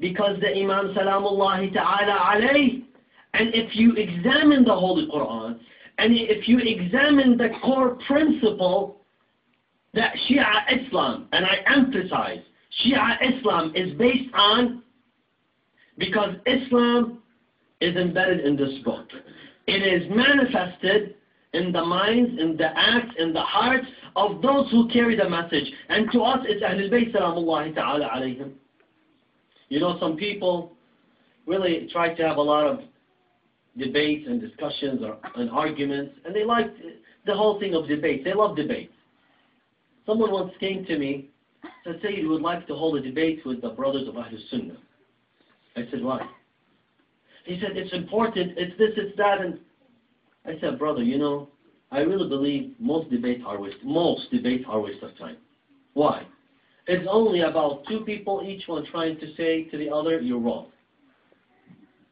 Because the Imam Salamullahi Ta'ala alayh, and if you examine the Holy Quran, and if you examine the core principle that Shia Islam, and I emphasize, Shia Islam is based on, because Islam is embedded in this book. It is manifested in the minds, in the acts, in the hearts of those who carry the message. And to us, it's Ahlul Bayt Salamullahi Ta'ala alayhim. You know, some people really try to have a lot of debates and discussions and arguments, and they like the whole thing of debate. They love debate. Someone once came to me and said, "You would like to hold a debate with the brothers of Ahlul Sunnah." I said, "Why?" He said, "It's important, it's this, it's that." And I said, "Brother, you know, I really believe most debates are waste of time." Why? It's only about two people, each one trying to say to the other, "You're wrong."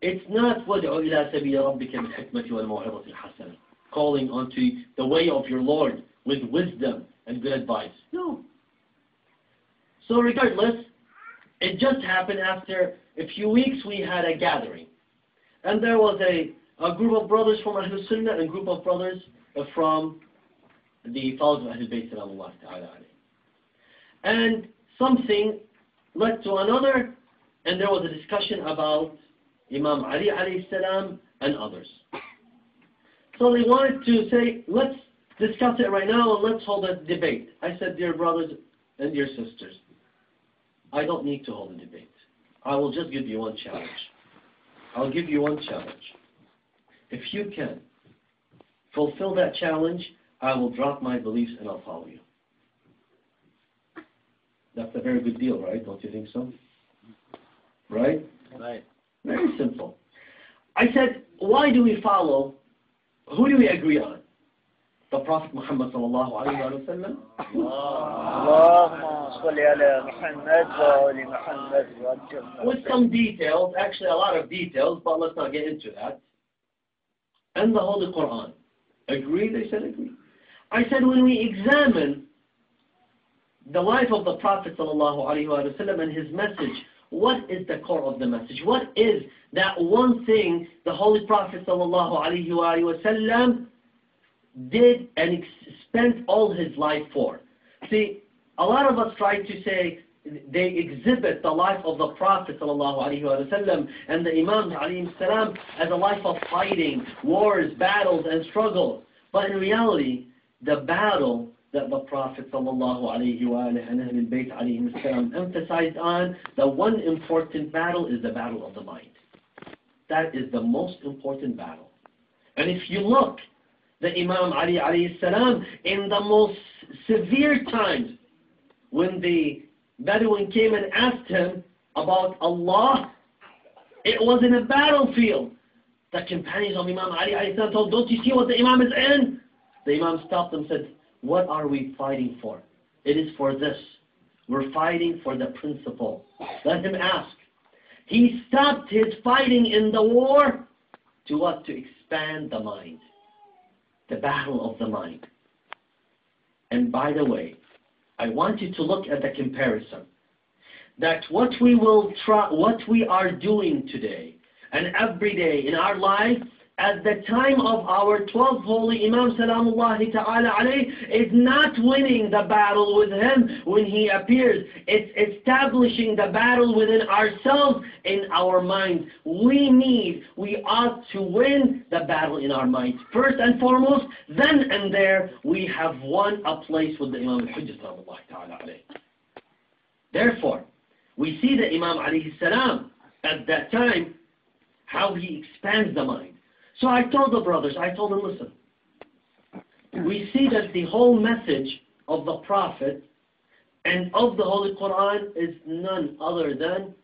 It's not وَدْعُ إِلَى سَبِيلِ رَبِّكَ بِالْحِكْمَةِ وَالْمَوْعِظَةِ الْحَسَنَةِ, calling onto the way of your Lord with wisdom and good advice. No. So regardless, it just happened after a few weeks we had a gathering. And there was a group of brothers from Ahlul Sunnah and a group of brothers from the followers of Ahlul Bayt Salamullahi Ta'ala alayhi. And something led to another, and there was a discussion about Imam Ali alayhi salam and others. So they wanted to say, let's discuss it right now and let's hold a debate. I said, dear brothers and dear sisters, I don't need to hold a debate. I will just give you one challenge. I'll give you one challenge. If you can fulfill that challenge, I will drop my beliefs and I'll follow you. That's a very good deal, right? Don't you think so? Right? Right. Very simple. I said, why do we follow? Who do we agree on? The Prophet Muhammad sallallahu alayhi wa sallam. With some details, actually a lot of details, but let's not get into that. And the Holy Quran. Agree? They said agree. I said when we examine the life of the Prophet sallallahu alayhi wa sallam and his message, what is the core of the message? What is that one thing the Holy Prophet sallallahu alayhi wa sallam did and spent all his life for? See, a lot of us try to say they exhibit the life of the Prophet sallallahu alayhi wa sallam and the Imams alayhi salam as a life of fighting, wars, battles, and struggles. But in reality, the battle that the Prophet sallallahu alayhi wa and Ahlul Bayt alayhi salam emphasized on, the one important battle is the battle of the mind. That is the most important battle. And if you look, the Imam Ali alayhi salam, in the most severe times, when the Bedouin came and asked him about Allah, it was in a battlefield. The companions of Imam Ali alayhi salam told, don't you see what the Imam is in? The Imam stopped and said, what are we fighting for? It is for this. We're fighting for the principle. Let him ask. He stopped his fighting in the war to what? To expand the mind. The battle of the mind. And by the way, I want you to look at the comparison. That what we are doing today and every day in our life, at the time of our 12th holy Imam Salamullahi Ta'ala alayh, is not winning the battle with him when he appears. It's establishing the battle within ourselves in our minds. We ought to win the battle in our minds. First and foremost, then and there, we have won a place with the Imam al-Hujjah Salamullahi Ta'ala alayh. Therefore, we see the Imam alayhi salam at that time, how he expands the mind. So I told the brothers, I told them, listen, we see that the whole message of the Prophet and of the Holy Quran is none other than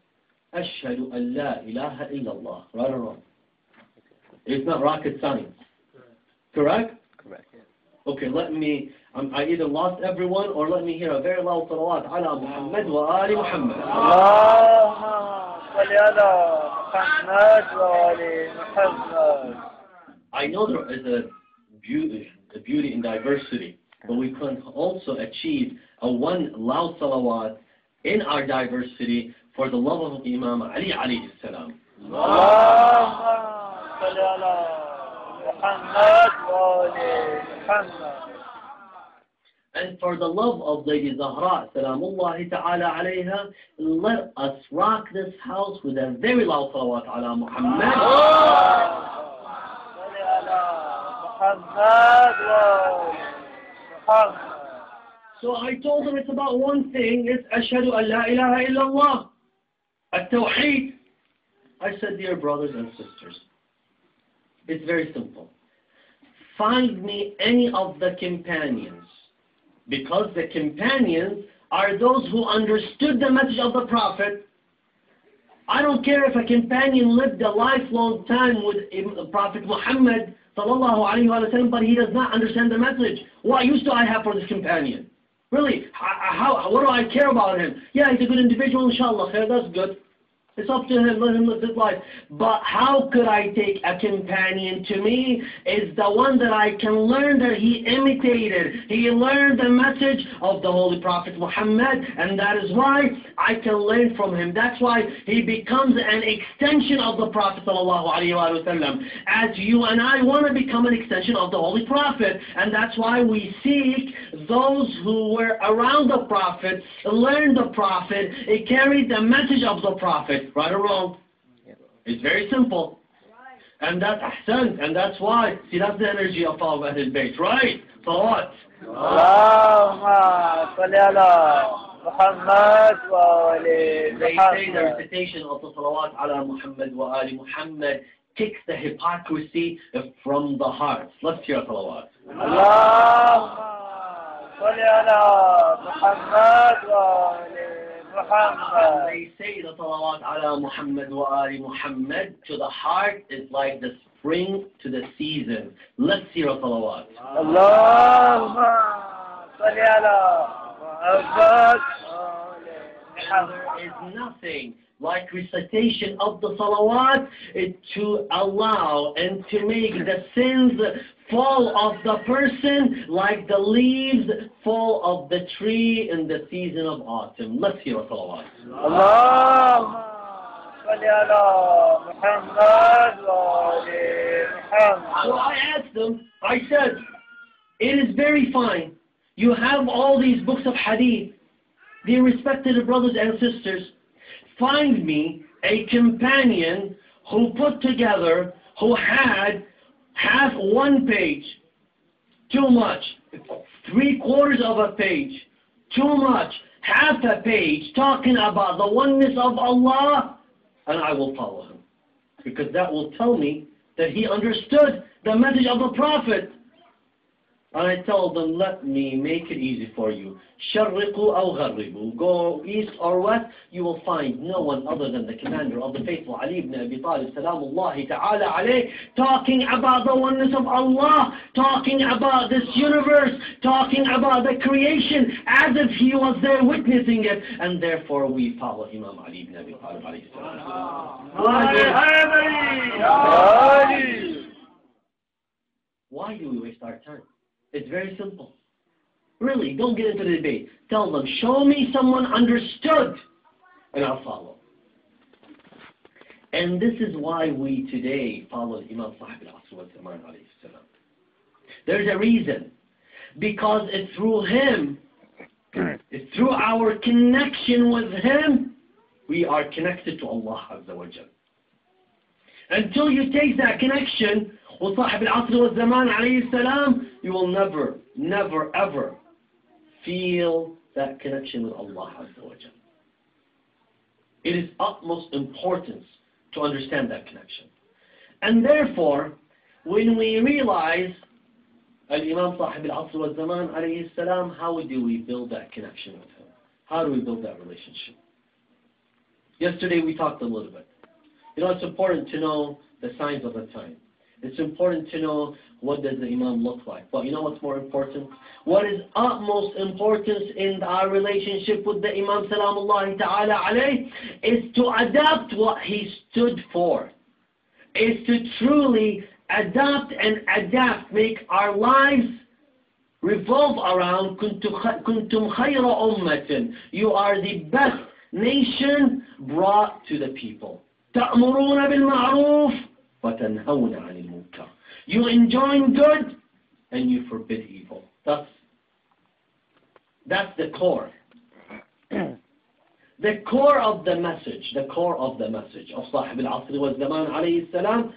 Ashhadu an la ilaha illallah. Right or wrong? It's not rocket science. Correct? Correct. Okay, I either lost everyone or let me hear a very loud salawat ala Muhammad wa ali Muhammad. I know there is a beauty in diversity, but we can also achieve a one loud salawat in our diversity for the love of Imam Ali alayhi salam. And for the love of Lady Zahra, salamullahi ta'ala alayha, let us rock this house with a very loud salawat ala Muhammad. So I told them it's about one thing, it's Ashhadu an la ilaha illallah, at-tawheed. I said, dear brothers and sisters, it's very simple. Find me any of the companions, because the companions are those who understood the message of the Prophet. I don't care if a companion lived a lifelong time with Prophet Muhammad sallallahu alayhi wa sallam, but he does not understand the message. What use do I have for this companion? Really, what do I care about him? Yeah, he's a good individual, inshallah, that's good. It's up to him, let him live his life. But how could I take a companion to me is the one that I can learn that he imitated. He learned the message of the Holy Prophet Muhammad, and that is why I can learn from him. That's why he becomes an extension of the Prophet ﷺ. As you and I want to become an extension of the Holy Prophet, and that's why we seek those who were around the Prophet, learned the Prophet, it carried the message of the Prophet. Right or wrong? It's very simple. And that's ahsan, and that's why, see, that's the energy of Ahl Bayt, right? Salawat. They say the recitation of the salawat ala Muhammad wa ali Muhammad kicks the hypocrisy from the heart. Let's hear salawat. They say the salawat ala Muhammad wa ali Muhammad to the heart is like the spring to the season. Let's hear a salawat. There is nothing like recitation of the salawat to allow and to make the sins fall of the person like the leaves fall of the tree in the season of autumn. Let's hear a salawat. So I asked them, I said, it is very fine. You have all these books of hadith. Dear respected brothers and sisters, find me a companion who put together, who had half one page, too much, 3/4 of a page, too much, half a page, talking about the oneness of Allah, and I will follow him. Because that will tell me that he understood the message of the Prophet. And I tell them, let me make it easy for you. Sharriqu aw gharribu. Go east or west, you will find no one other than the commander of the faithful, Ali ibn Abi Talib, salamullahi ta'ala alayh, talking about the oneness of Allah, talking about this universe, talking about the creation, as if he was there witnessing it. And therefore we follow Imam Ali ibn Abi Talib alayhi salam. Why do we waste our time? It's very simple. Really, don't get into the debate. Tell them, show me someone understood, and I'll follow. And this is why we today follow Imam Sahib al-Asr wa Zaman alayhi salam. There's a reason. Because it's through him, it's through our connection with him, we are connected to Allah Azza wa Jal. Until you take that connection with Sahib al-Asr wa Zaman alayhi salam, you will never, never, ever feel that connection with Allah Azza wa Jal. It is utmost importance to understand that connection. And therefore, when we realize Imam Sahib al-Asr wa Zaman alayhi salam, how do we build that connection with him? How do we build that relationship? Yesterday we talked a little bit. You know, it's important to know the signs of the time. It's important to know what does the Imam look like. But you know what's more important? What is utmost importance in our relationship with the Imam salamullahi ta'ala alayh is to adapt what he stood for. Is to truly adopt and adapt, make our lives revolve around kuntum khayra ummatin. You are the best nation brought to the people. تَأْمُرُونَ بِالْمَعْرُوفِ وَتَنْهَوْنَ عَنِ الْمُنكَرِ. You enjoin good and you forbid evil. That's the core. The core of the message of Sahib al-Asr wa Zaman alayhi salam